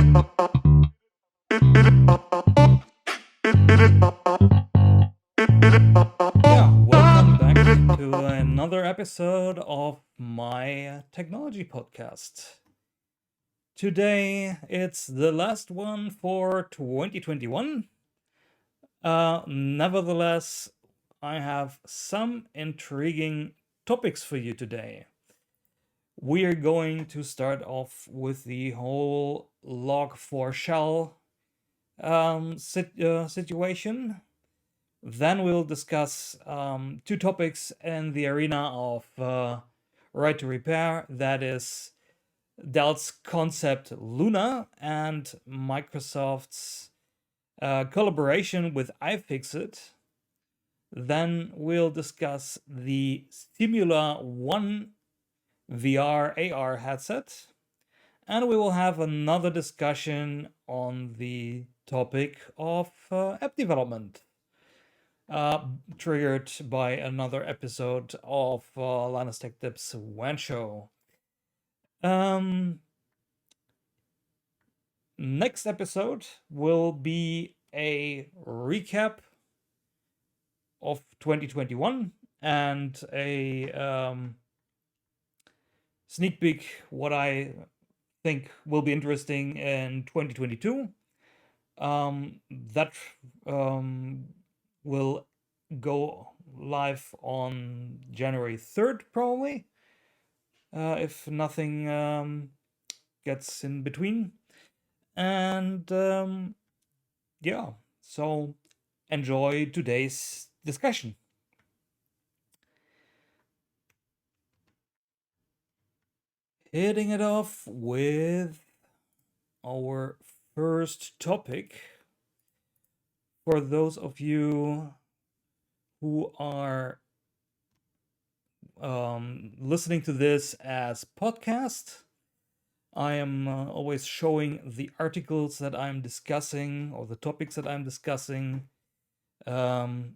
Welcome back to another episode of my technology podcast. Today it's the last one for 2021. Nevertheless, I have some intriguing topics for you today. We are going to start off with the whole Log4 shell situation. Then we'll discuss two topics in the arena of right to repair. That is Dell's concept Luna and Microsoft's collaboration with iFixit. Then we'll discuss the Simula One VR AR headset. And we will have another discussion on the topic of app development. Triggered by another episode of Linus Tech Tips WAN Show. Next episode will be a recap of 2021 and a sneak peek what I think will be interesting in 2022. That will go live on January 3rd, probably, if nothing gets in between. And so enjoy today's discussion. Hitting it off with our first topic. For those of you who are listening to this as podcast, I am always showing the articles that I'm discussing or the topics that I'm discussing. And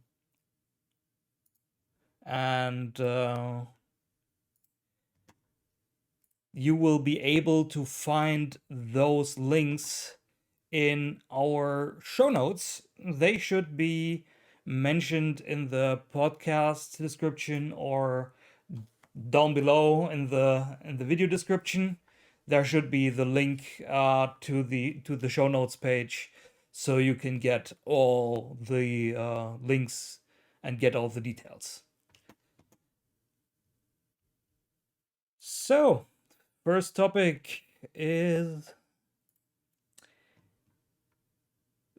you will be able to find those links in our show notes. They should be mentioned in the podcast description or down below in the video description. There should be the link to the show notes page, so you can get all the links and get all the details. So, first topic is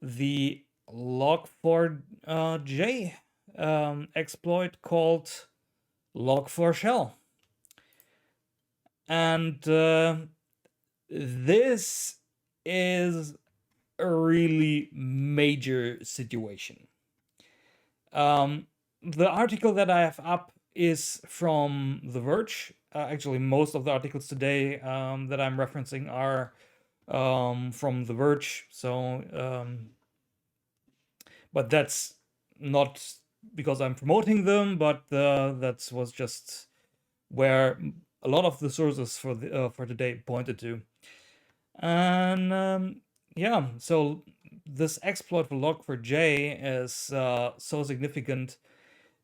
the Log4J exploit called Log4Shell. And this is a really major situation. The article that I have up is from The Verge. Actually, most of the articles today that I'm referencing are from The Verge. So, but that's not because I'm promoting them, but that was just where a lot of the sources for today pointed to. And so this exploit for Log4j is so significant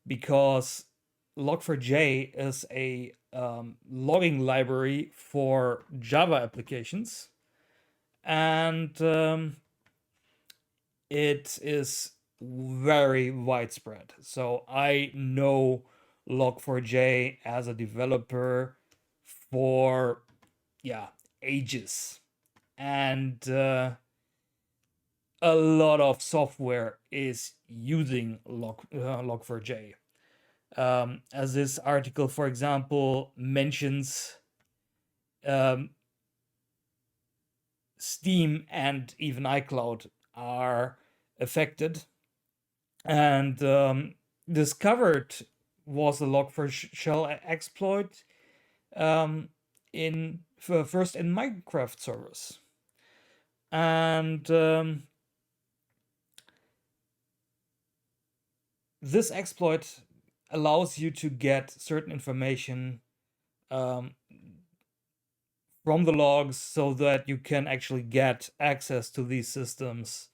because Log4j is a logging library for Java applications, and it is very widespread. So I know Log4j as a developer for ages, and a lot of software is using Log4j. As this article, for example, mentions, Steam and even iCloud are affected, and discovered was the Log4Shell exploit first in Minecraft servers. And this exploit allows you to get certain information from the logs so that you can actually get access to these systems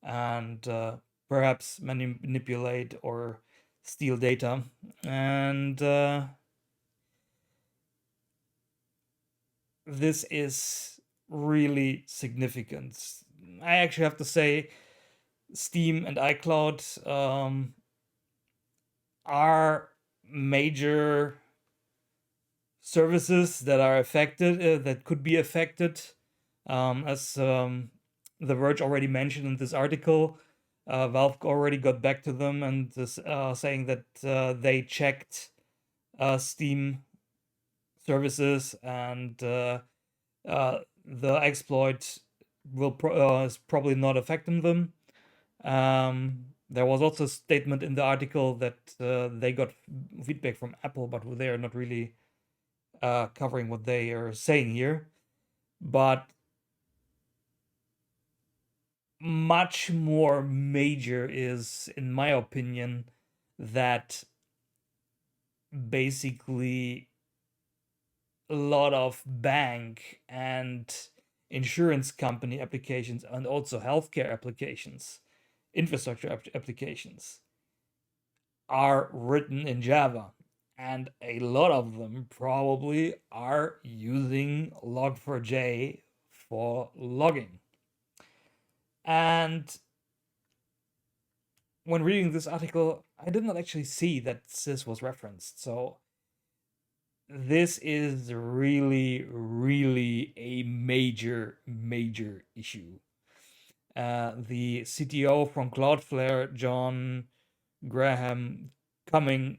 and perhaps manipulate or steal data. And this is really significant. I actually have to say, Steam and iCloud are major services that are affected, that could be affected, as The Verge already mentioned in this article. Valve already got back to them and is saying that they checked Steam services, and the exploit is probably not affecting them. There was also a statement in the article that they got feedback from Apple, but they are not really covering what they are saying here. But much more major is, in my opinion, that basically a lot of bank and insurance company applications and also healthcare applications, infrastructure applications are written in Java. And a lot of them probably are using Log4j for logging. And when reading this article, I did not actually see that this was referenced. So this is really, really a major, major issue. The CTO from Cloudflare, John Graham Cumming,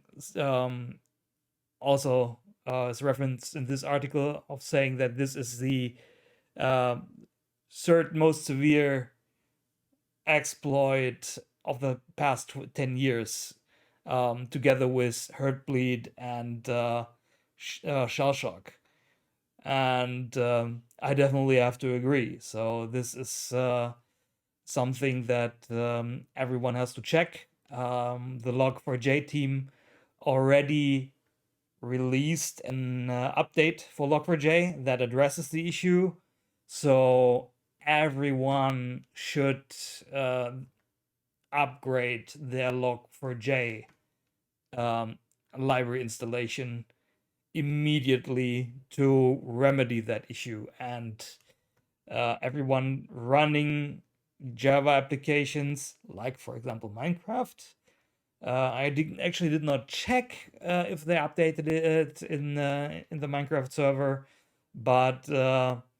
also is referenced in this article of saying that this is the third most severe exploit of the past 10 years, together with Heartbleed and Shell Shock. And I definitely have to agree. So this is something that everyone has to check. The Log4j team already released an update for Log4j that addresses the issue. So everyone should upgrade their Log4j library installation immediately to remedy that issue. And everyone running Java applications, like for example Minecraft, I did not check if they updated it in the Minecraft server, but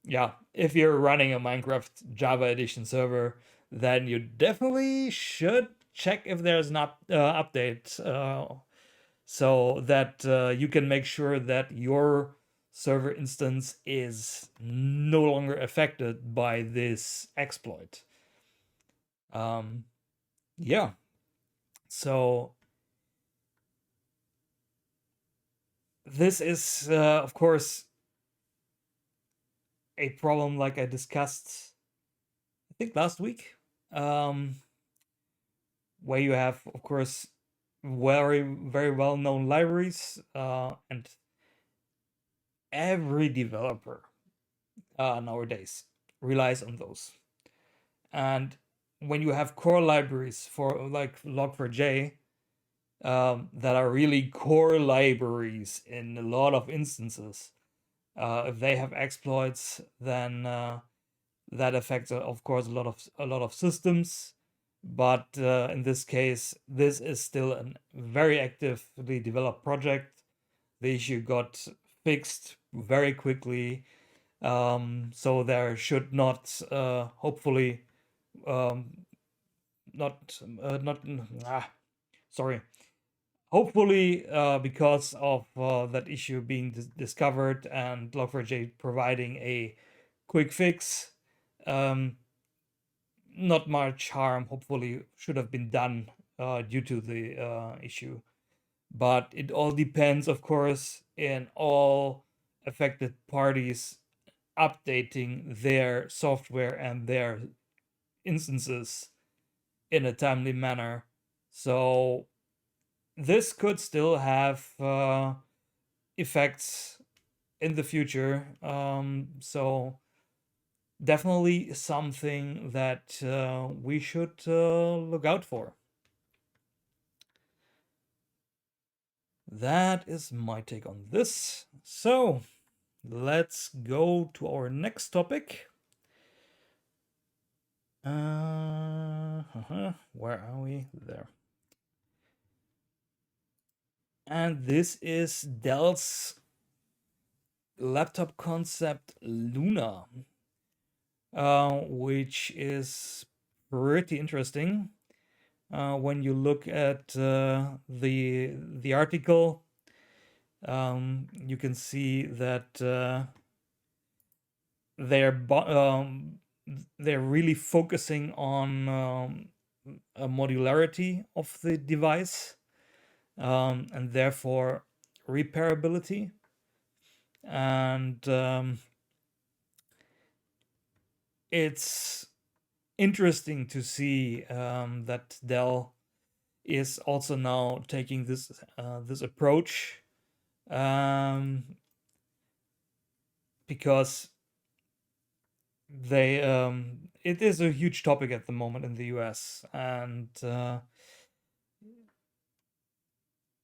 yeah, if you're running a Minecraft Java Edition server, then you definitely should check if there's an update, so that you can make sure that your server instance is no longer affected by this exploit. Yeah, so this is, of course, a problem like I discussed, I think last week, where you have, of course, very, very well-known libraries, and every developer nowadays relies on those. And when you have core libraries for like Log4j, that are really core libraries in a lot of instances, if they have exploits, then that affects, of course, a lot of systems. But in this case, this is still a very actively developed project. The issue got fixed very quickly, so there should not, hopefully, not sorry. Hopefully, because of that issue being discovered and Log4j providing a quick fix, um, not much harm, hopefully, should have been done due to the issue. But it all depends, of course, in all affected parties updating their software and their instances in a timely manner. So this could still have effects in the future. So definitely something that we should look out for. That is my take on this. So let's go to our next topic. Where are we? There. And this is Dell's laptop concept Luna, which is pretty interesting. When you look at the article, you can see that they're they're really focusing on a modularity of the device, and therefore repairability. And it's interesting to see that Dell is also now taking this approach, because they it is a huge topic at the moment in the US, and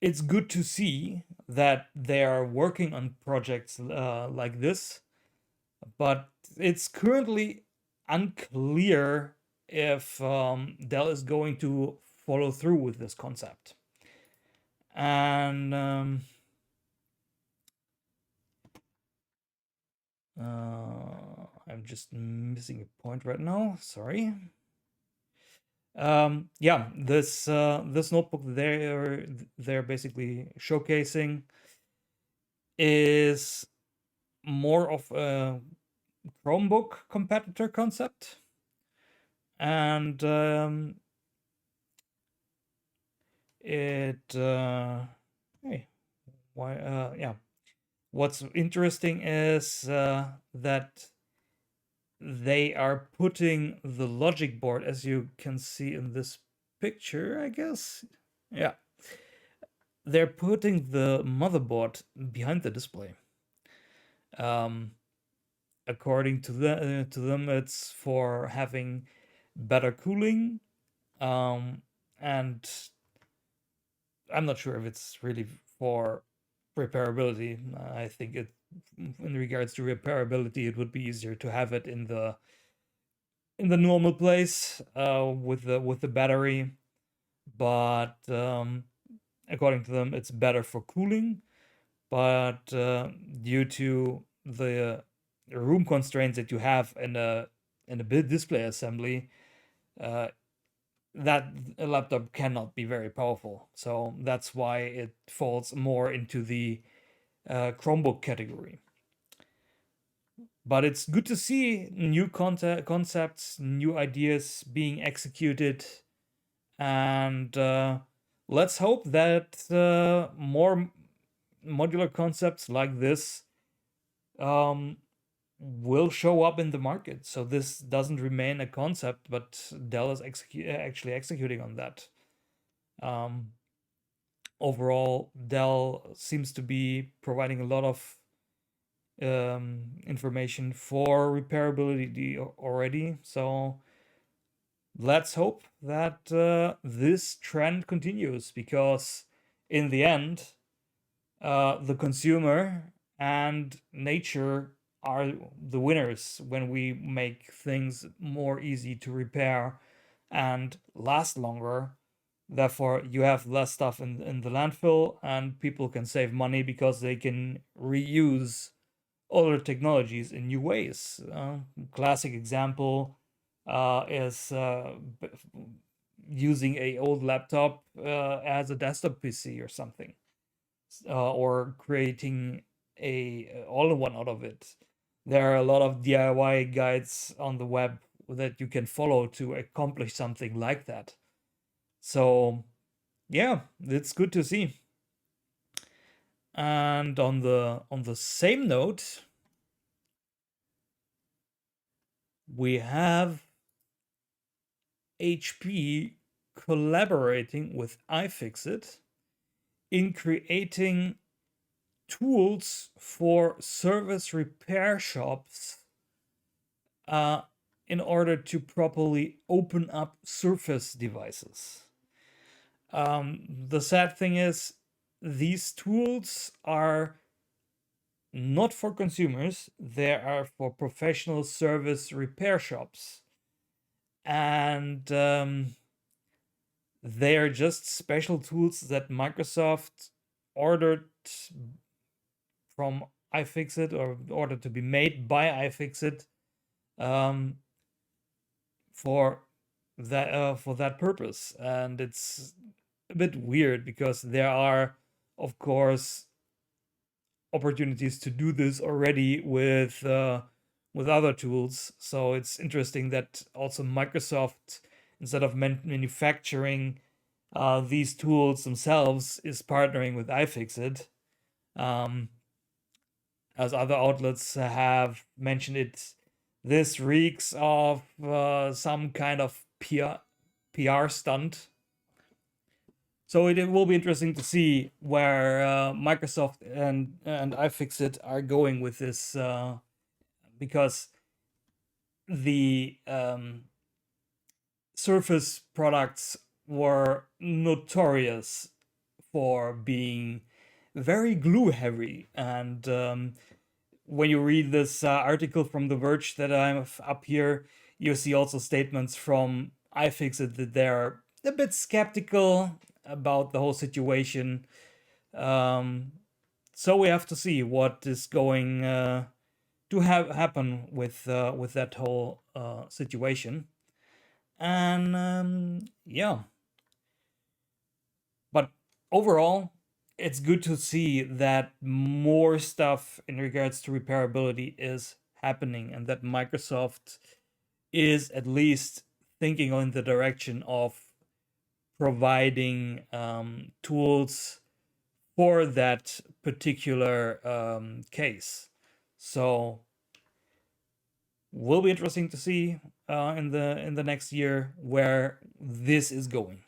it's good to see that they are working on projects like this, but it's currently unclear if Dell is going to follow through with this concept. And I'm just missing a point right now. Sorry. Yeah, this notebook they're basically showcasing is more of a Chromebook competitor concept, and it hey, why yeah, what's interesting is that they are putting the logic board, as you can see in this picture, I guess. Yeah, they're putting the motherboard behind the display. Um, According to them, it's for having better cooling, and I'm not sure if it's really for repairability. I think it, in regards to repairability, it would be easier to have it in the normal place with the battery, but according to them, it's better for cooling. But due to the room constraints that you have in a big display assembly, uh, that a laptop cannot be very powerful. So that's why it falls more into the Chromebook category. But it's good to see new concepts, new ideas being executed, and let's hope that more modular concepts like this will show up in the market. So this doesn't remain a concept, but Dell is actually executing on that. Overall, Dell seems to be providing a lot of information for repairability already. So let's hope that this trend continues, because in the end, the consumer and nature are the winners when we make things more easy to repair and last longer. Therefore, you have less stuff in the landfill, and people can save money because they can reuse older technologies in new ways. Classic example is using a old laptop as a desktop PC or something, or creating a all-in-one out of it. There are a lot of DIY guides on the web that you can follow to accomplish something like that. So yeah, it's good to see. And on the same note, we have HP collaborating with iFixit in creating tools for service repair shops in order to properly open up Surface devices. The sad thing is, these tools are not for consumers, they are for professional service repair shops. And they are just special tools that Microsoft ordered from iFixit, or ordered to be made by iFixit for that purpose. And it's a bit weird because there are, of course, opportunities to do this already with other tools. So it's interesting that also Microsoft, instead of manufacturing these tools themselves, is partnering with iFixit. As other outlets have mentioned it, this reeks of some kind of PR stunt. So it will be interesting to see where Microsoft and iFixit are going with this, because the Surface products were notorious for being very glue heavy. And when you read this article from The Verge that I have up here, you see also statements from iFixit that they're a bit skeptical about the whole situation. So we have to see what is going to happen with that whole situation. And yeah, but overall, it's good to see that more stuff in regards to repairability is happening, and that Microsoft is at least thinking in the direction of providing tools for that particular case. So will be interesting to see in the next year where this is going.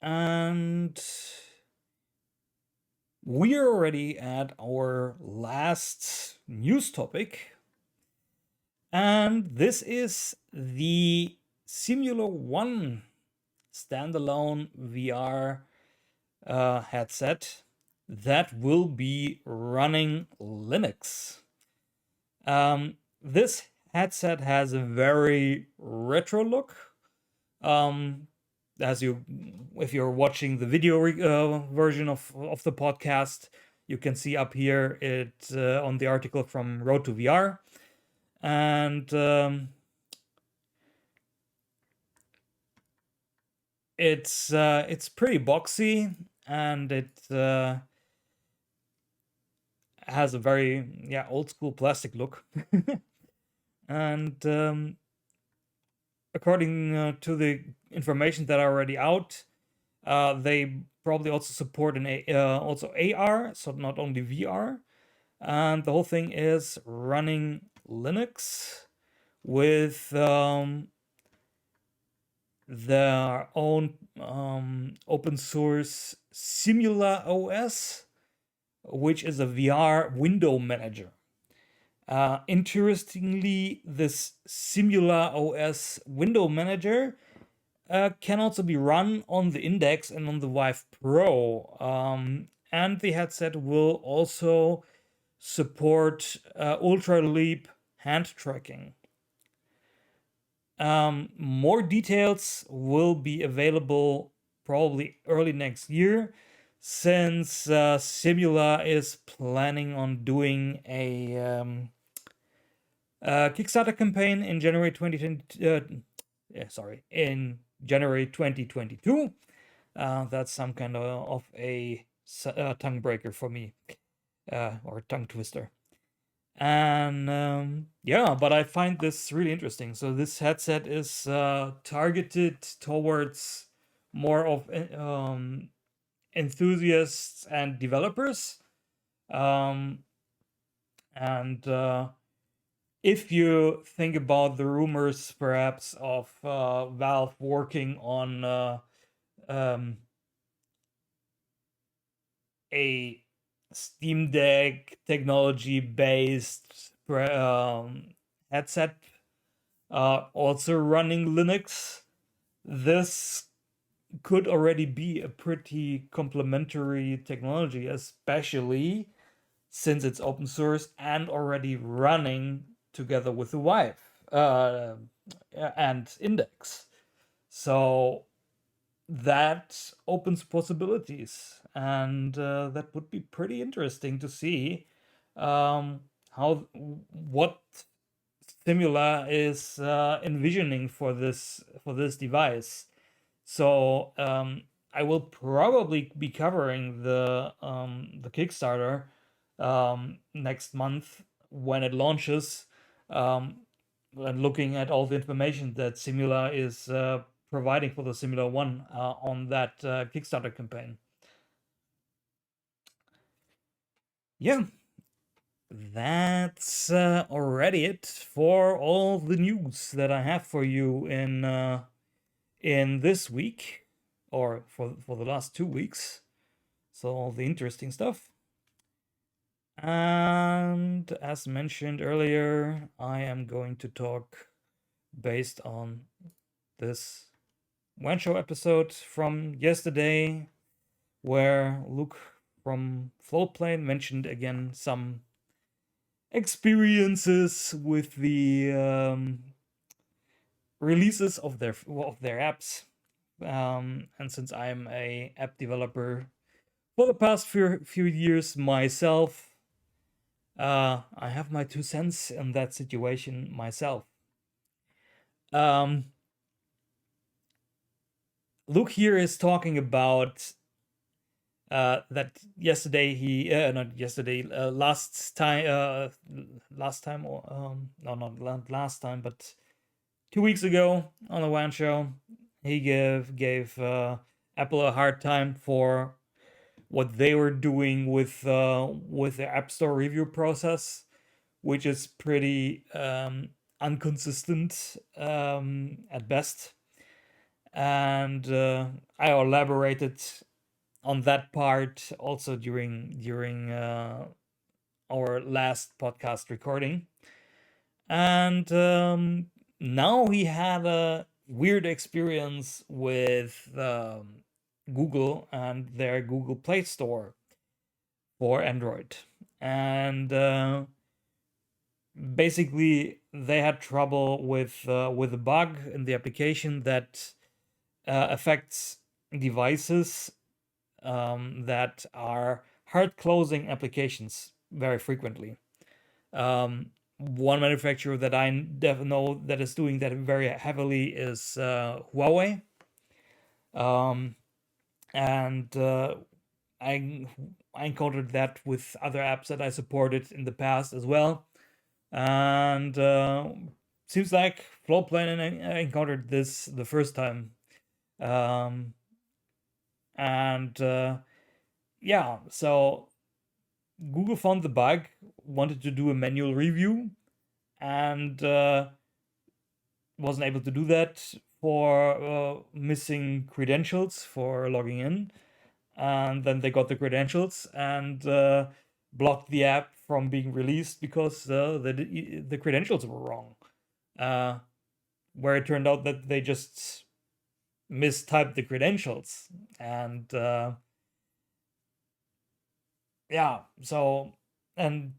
And we're already at our last news topic, and this is the Simula One standalone VR headset that will be running Linux. This headset has a very retro look. If you're watching the video version of the podcast, you can see up here it on the article from Road to VR, and it's pretty boxy, and it has a very old school plastic look. And according to the information that are already out, they probably also support also AR, so not only VR. And the whole thing is running Linux with their own open source Simula OS, which is a VR window manager. Interestingly, this Simula OS window manager can also be run on the Index and on the Vive Pro. And the headset will also support Ultra Leap hand tracking. More details will be available probably early next year, since Simula is planning on doing a Kickstarter campaign in January 2020. In January 2022. That's some kind of a tongue breaker for me, or tongue twister. And yeah, but I find this really interesting. So this headset is targeted towards more of enthusiasts and developers. And if you think about the rumors, perhaps, of Valve working on a Steam Deck technology based headset, also running Linux, this could already be a pretty complementary technology, especially since it's open source and already running together with the Vive and Index. So that opens possibilities, and that would be pretty interesting to see how what Simula is envisioning for this device. So I will probably be covering the Kickstarter next month when it launches, and looking at all the information that Simula is providing for the Simula One on that Kickstarter campaign. Yeah, that's already it for all the news that I have for you in this week, or for the last 2 weeks. So all the interesting stuff. And as mentioned earlier, I am going to talk based on this One Show episode from yesterday, where Luke from Floatplane mentioned again some experiences with the releases of their apps. And since I'm a app developer for the past few years myself, I have my 2 cents in that situation myself. Luke here is talking about that yesterday he not yesterday last time, or no, not last time, but 2 weeks ago on the One Show, he gave Apple a hard time for what they were doing with the App Store review process, which is pretty inconsistent at best. And I elaborated on that part also during our last podcast recording. And now he had a weird experience with Google and their Google Play Store for Android. And basically, they had trouble with a bug in the application that affects devices that are hard closing applications very frequently. One manufacturer that I know that is doing that very heavily is Huawei. And I encountered that with other apps that I supported in the past as well. And seems like Floatplane and I encountered this the first time. And yeah, so Google found the bug, wanted to do a manual review, and wasn't able to do that for missing credentials for logging in. And then they got the credentials and blocked the app from being released because the credentials were wrong. Where it turned out that they just mistyped the credentials. And yeah, so, and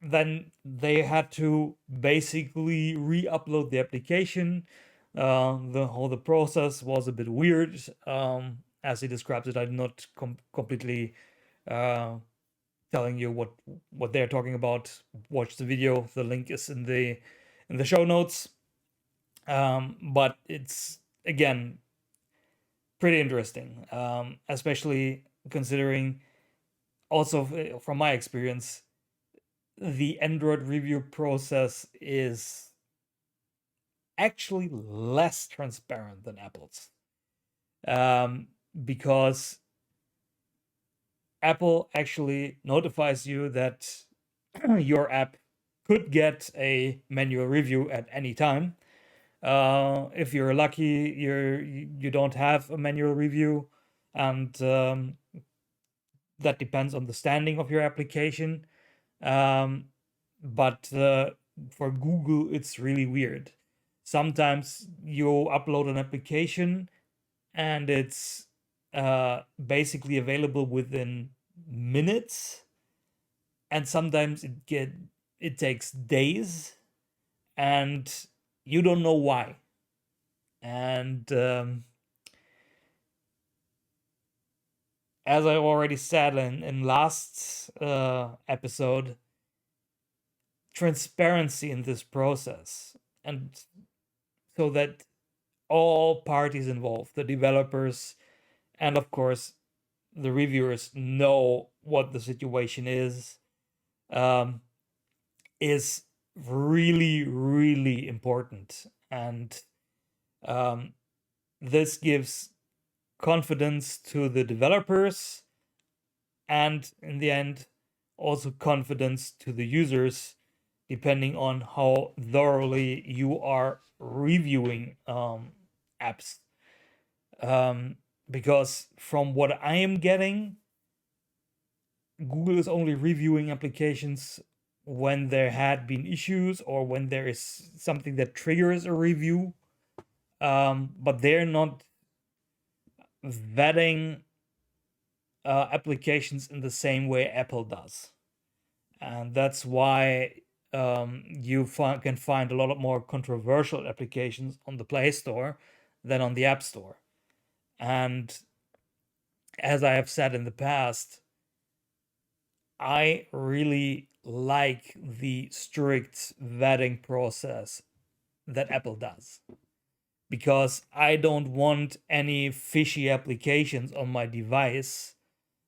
then they had to basically re-upload the application. The process was a bit weird. As he describes it, I'm not completely telling you what they're talking about. Watch the video. The link is in the show notes. But it's again pretty interesting, especially considering also from my experience, the Android review process is actually less transparent than Apple's. Because Apple actually notifies you that your app could get a manual review at any time. If you're lucky, you don't have a manual review, and that depends on the standing of your application. But for Google, it's really weird. Sometimes you upload an application and it's basically available within minutes, and sometimes it takes days, and you don't know why. And as I already said in last episode, transparency in this process, and so that all parties involved, the developers, and of course the reviewers, know what the situation um, is really, really important. And um, this gives confidence to the developers, and in the end, also confidence to the users, depending on how thoroughly you are reviewing apps. Because from what I am getting, Google is only reviewing applications when there had been issues or when there is something that triggers a review. But they're not vetting applications in the same way Apple does. And that's why you can find a lot more controversial applications on the Play Store than on the App Store. And as I have said in the past, I really like the strict vetting process that Apple does, because I don't want any fishy applications on my device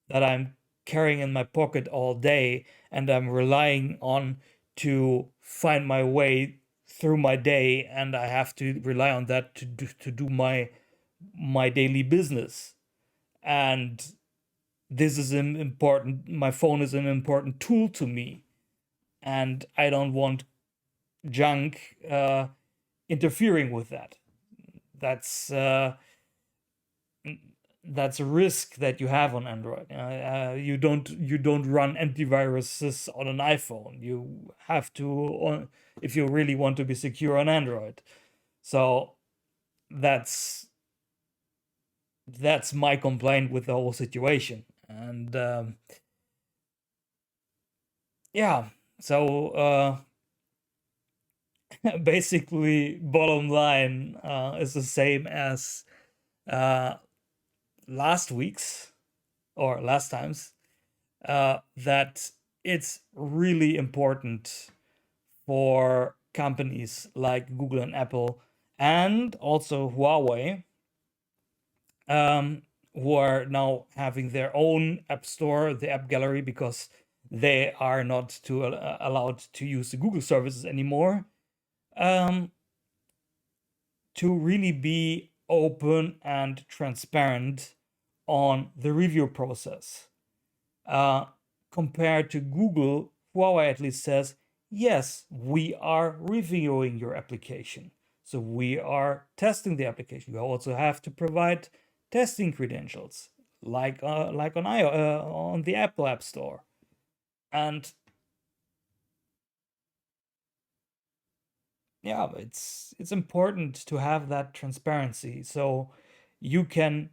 that I'm carrying in my pocket all day and I'm relying on to find my way through my day, and I have to rely on that to do my daily business. And this is an important, my phone is an important tool to me, and I don't want junk interfering with that. That's that's a risk that you have on Android. You don't run antiviruses on an iPhone. You have to, if you really want to be secure on Android. So that's that's my complaint with the whole situation. And yeah, so basically, bottom line is the same as uh, last week's or last time's, that it's really important for companies like Google and Apple, and also Huawei, who are now having their own app store, the app gallery, because they are not allowed to use the Google services anymore, um, to really be open and transparent on the review process. Uh, Compared to Google, Huawei at least says, yes, we are reviewing your application. So we are testing the application. You also have to provide testing credentials, like on the Apple App Store. And yeah, it's important to have that transparency, so you can,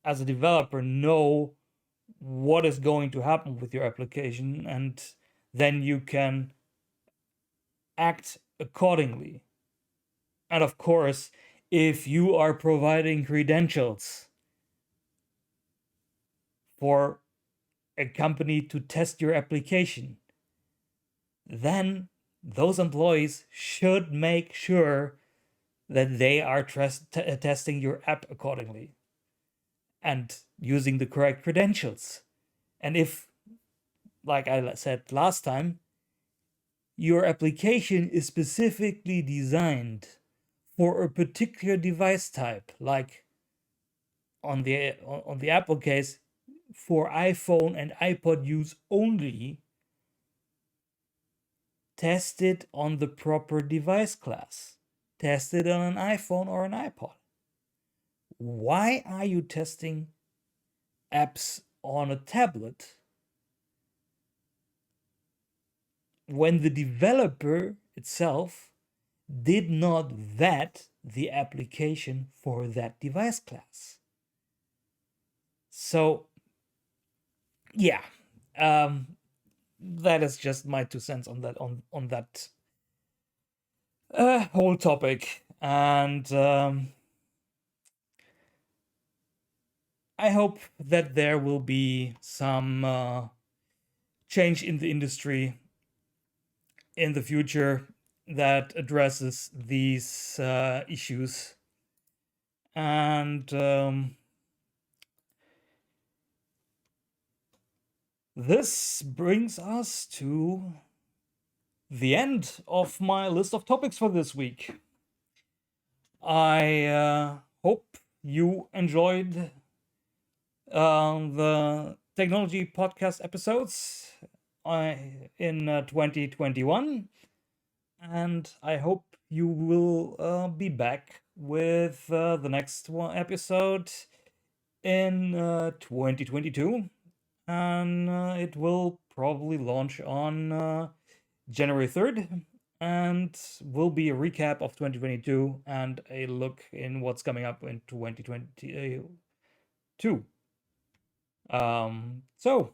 as a developer, know what is going to happen with your application, and then you can act accordingly. And of course, if you are providing credentials for a company to test your application, then those employees should make sure that they are testing your app accordingly and using the correct credentials. And if, like I said last time, your application is specifically designed for a particular device type, like on the Apple case, for iPhone and iPod use only, test it on the proper device class. Test it on an iPhone or an iPod. Why are you testing apps on a tablet when the developer itself did not vet the application for that device class. So, yeah, that is just my 2 cents on that on that whole topic, and I hope that there will be some change in the industry in the future that addresses these issues. And this brings us to the end of my list of topics for this week. I hope you enjoyed the technology podcast episodes in 2021, and I hope you will be back with the next one episode in 2022, and it will probably launch on January 3rd, and will be a recap of 2022 and a look in what's coming up in 2022. So,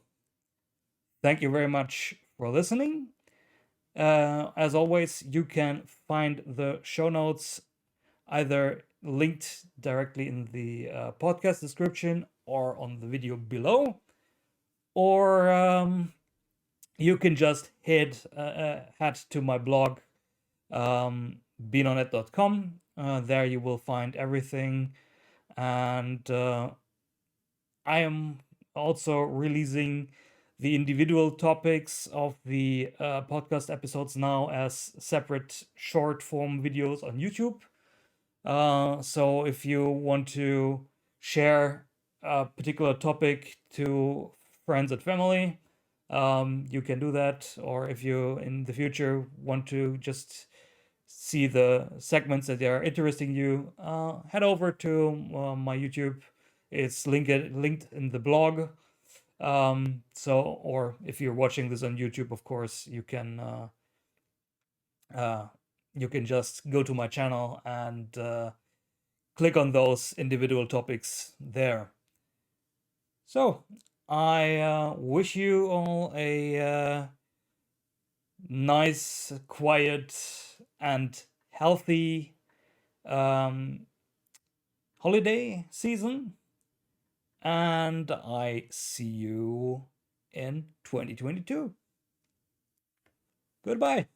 thank you very much for listening. As always, you can find the show notes either linked directly in the podcast description or on the video below, or you can just head to my blog, bnonet.com. There you will find everything, and I am also releasing the individual topics of the podcast episodes now as separate short form videos on YouTube. So if you want to share a particular topic to friends and family, you can do that. Or if you in the future want to just see the segments that are interesting you, head over to my YouTube. It's linked in the blog. So, or if you're watching this on YouTube, of course, you can just go to my channel and click on those individual topics there. So, I wish you all a nice, quiet, and healthy holiday season, and I see you in 2022. Goodbye.